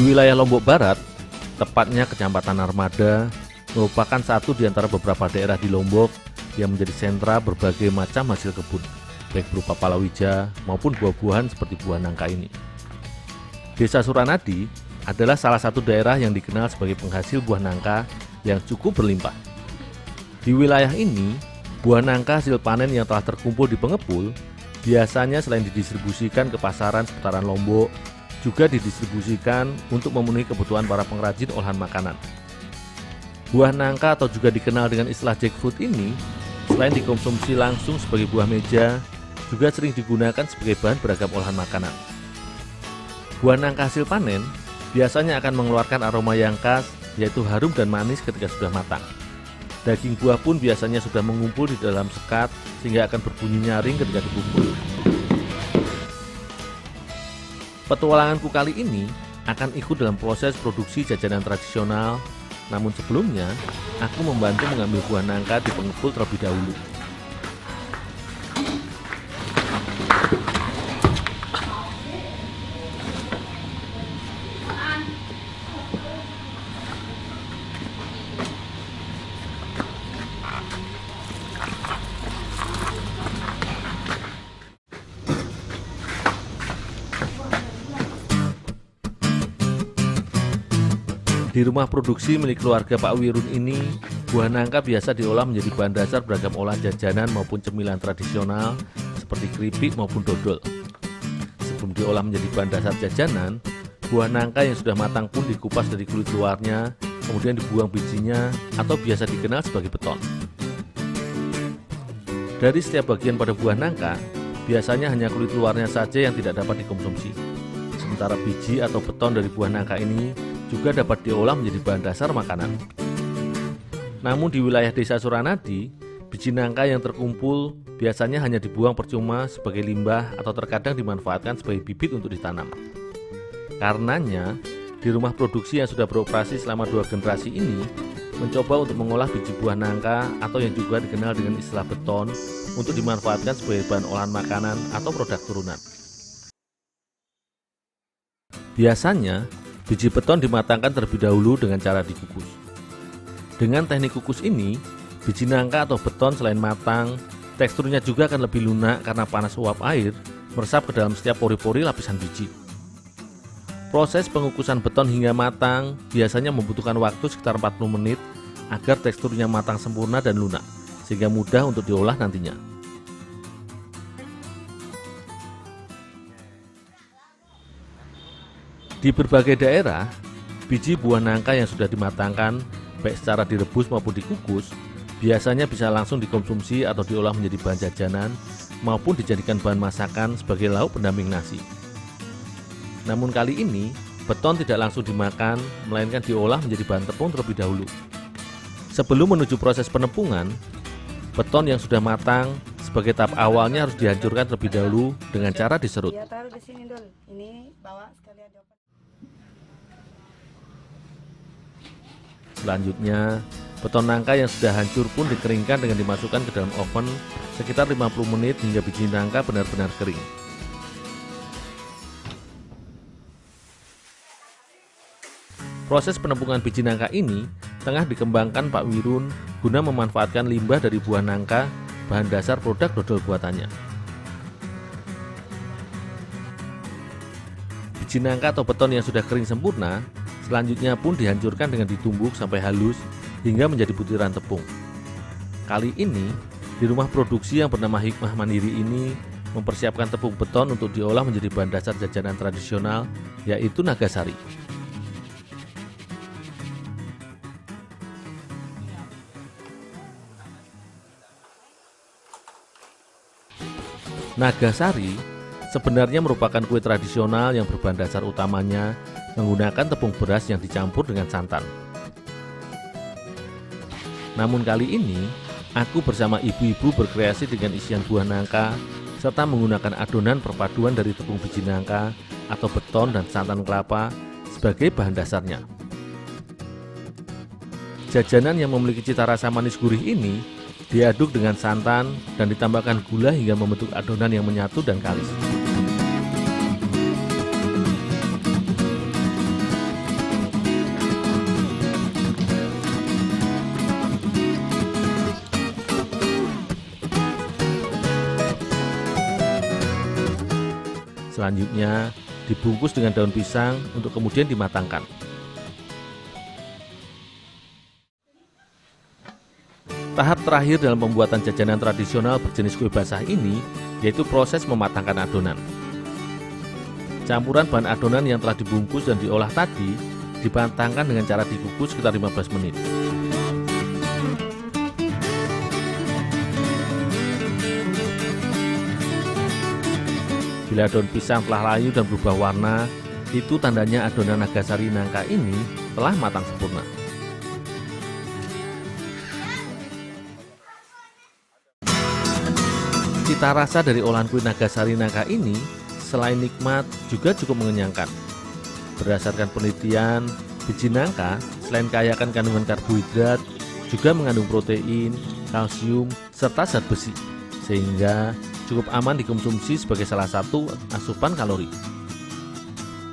wilayah Lombok Barat, tepatnya Kecamatan Armada, merupakan satu di antara beberapa daerah di Lombok yang menjadi sentra berbagai macam hasil kebun, baik berupa palawija maupun buah-buahan seperti buah nangka ini. Desa Suranadi adalah salah satu daerah yang dikenal sebagai penghasil buah nangka yang cukup berlimpah. Di wilayah ini, buah nangka hasil panen yang telah terkumpul di pengepul biasanya selain didistribusikan ke pasaran seputaran Lombok, juga didistribusikan untuk memenuhi kebutuhan para pengrajin olahan makanan. Buah nangka atau juga dikenal dengan istilah jackfruit ini, selain dikonsumsi langsung sebagai buah meja, juga sering digunakan sebagai bahan beragam olahan makanan. Buah nangka hasil panen biasanya akan mengeluarkan aroma yang khas, yaitu harum dan manis ketika sudah matang. Daging buah pun biasanya sudah mengumpul di dalam sekat sehingga akan berbunyi nyaring ketika dipukul. Petualanganku kali ini akan ikut dalam proses produksi jajanan tradisional, namun sebelumnya aku membantu mengambil buah nangka di pengepul terlebih dahulu. Di rumah produksi milik keluarga Pak Wirun ini, buah nangka biasa diolah menjadi bahan dasar beragam olahan jajanan maupun cemilan tradisional seperti keripik maupun dodol. Sebelum diolah menjadi bahan dasar jajanan, buah nangka yang sudah matang pun dikupas dari kulit luarnya, kemudian dibuang bijinya atau biasa dikenal sebagai beton. Dari setiap bagian pada buah nangka, biasanya hanya kulit luarnya saja yang tidak dapat dikonsumsi. Sementara biji atau beton dari buah nangka ini juga dapat diolah menjadi bahan dasar makanan. Namun di wilayah desa Suranadi, biji nangka yang terkumpul biasanya hanya dibuang percuma sebagai limbah atau terkadang dimanfaatkan sebagai bibit untuk ditanam. Karenanya, di rumah produksi yang sudah beroperasi selama 2 generasi ini, mencoba untuk mengolah biji buah nangka atau yang juga dikenal dengan istilah beton untuk dimanfaatkan sebagai bahan olahan makanan atau produk turunan. Biasanya, biji beton dimatangkan terlebih dahulu dengan cara dikukus. Dengan teknik kukus ini, biji nangka atau beton selain matang, teksturnya juga akan lebih lunak karena panas uap air meresap ke dalam setiap pori-pori lapisan biji. Proses pengukusan beton hingga matang biasanya membutuhkan waktu sekitar 40 menit agar teksturnya matang sempurna dan lunak, sehingga mudah untuk diolah nantinya. Di berbagai daerah, biji buah nangka yang sudah dimatangkan, baik secara direbus maupun dikukus, biasanya bisa langsung dikonsumsi atau diolah menjadi bahan jajanan, maupun dijadikan bahan masakan sebagai lauk pendamping nasi. Namun kali ini, beton tidak langsung dimakan, melainkan diolah menjadi bahan tepung terlebih dahulu. Sebelum menuju proses penepungan, beton yang sudah matang sebagai tahap awalnya harus dihancurkan terlebih dahulu dengan cara diserut. Ya, taruh di sini dulu. Ini bawa sekalian dioper. Selanjutnya, beton nangka yang sudah hancur pun dikeringkan dengan dimasukkan ke dalam oven sekitar 50 menit hingga biji nangka benar-benar kering. Proses penampungan biji nangka ini tengah dikembangkan Pak Wirun guna memanfaatkan limbah dari buah nangka, bahan dasar produk dodol buatannya. Biji nangka atau beton yang sudah kering sempurna selanjutnya pun dihancurkan dengan ditumbuk sampai halus hingga menjadi butiran tepung. Kali ini, di rumah produksi yang bernama Hikmah Mandiri ini mempersiapkan tepung beton untuk diolah menjadi bahan dasar jajanan tradisional, yaitu Nagasari. Nagasari sebenarnya merupakan kue tradisional yang berbahan dasar utamanya menggunakan tepung beras yang dicampur dengan santan. Namun kali ini, aku bersama ibu-ibu berkreasi dengan isian buah nangka serta menggunakan adonan perpaduan dari tepung biji nangka atau beton dan santan kelapa sebagai bahan dasarnya. Jajanan yang memiliki cita rasa manis gurih ini diaduk dengan santan dan ditambahkan gula hingga membentuk adonan yang menyatu dan kalis. Selanjutnya, dibungkus dengan daun pisang untuk kemudian dimatangkan. Tahap terakhir dalam pembuatan jajanan tradisional berjenis kue basah ini yaitu proses mematangkan adonan. Campuran bahan adonan yang telah dibungkus dan diolah tadi dipatangkan dengan cara dikukus sekitar 15 menit. Bila daun pisang telah layu dan berubah warna, itu tandanya adonan Nagasari nangka ini telah matang sempurna. Cita rasa dari olahan kue Nagasari nangka ini selain nikmat juga cukup mengenyangkan. Berdasarkan penelitian, biji nangka selain kaya akan kandungan karbohidrat, juga mengandung protein, kalsium, serta zat besi, sehingga cukup aman dikonsumsi sebagai salah satu asupan kalori.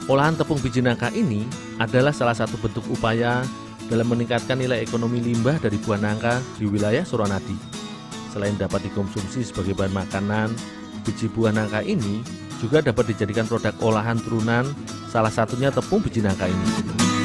Olahan tepung biji nangka ini adalah salah satu bentuk upaya dalam meningkatkan nilai ekonomi limbah dari buah nangka di wilayah Suranadi. Selain dapat dikonsumsi sebagai bahan makanan, biji buah nangka ini juga dapat dijadikan produk olahan turunan, salah satunya tepung biji nangka ini.